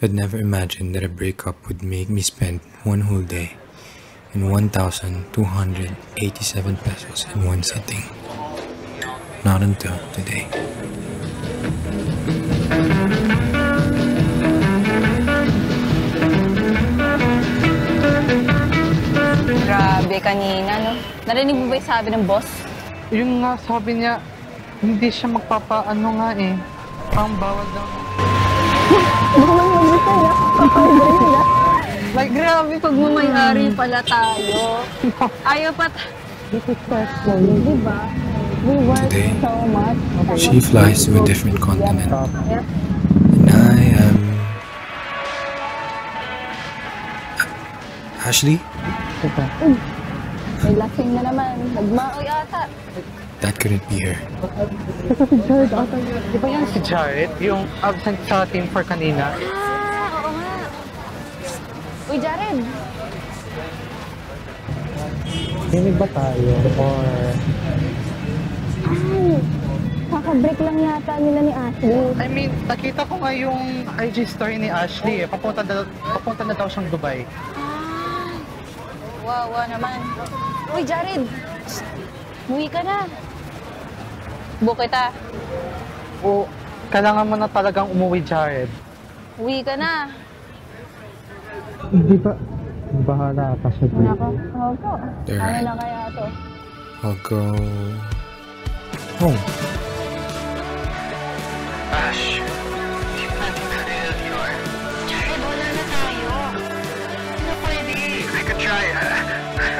I'd never imagined that a breakup would make me spend one whole day and 1,287 pesos in one sitting. Not until today. Grabe kanina, no? Narinig mo ba yung sabi ng boss? Yun nga, sabi niya, hindi siya magpapaano nga eh. Ang bawal daw. Like, grabe pag mamayari pala tayo. Ayaw pa diba? We work Today, so much. she flies to a different continent. And I am... Ashley? May lasing na naman. Nagmaoy ata. That couldn't be her. Si Jared ata. Di ba yan si Jared? Yung absent sa team for kanina? Oo nga. Uy, Jared. Dinig ba tayo? Or... Ay, kaka-break lang yata nila ni Ashley. I mean, nakita ko nga yung IG story ni Ashley eh. Papunta na daw siyang Dubai. Ay, wawa naman. Uy, Jared. Uwi ka na. Book kita. O, kailangan mo na talagang umuwi, Jared. Uwi ka na. Hindi ba? Bahala ka siya. Nako. Opo. They're Ano right. na kaya to? I'll go... home. Ash, di pa natin na yun. Jared, wala na tayo. Hindi na pwede. I could try.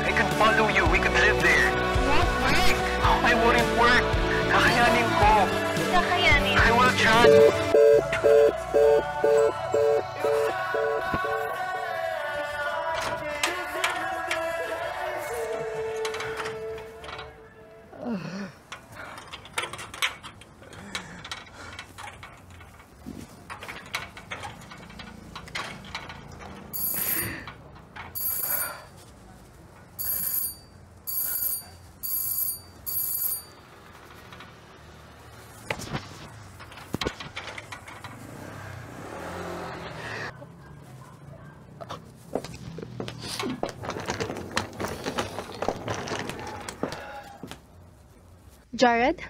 I could follow you. We could live there. Won't work. I wouldn't work. Kakayanin ko. Kakayanin? I will try. Jared?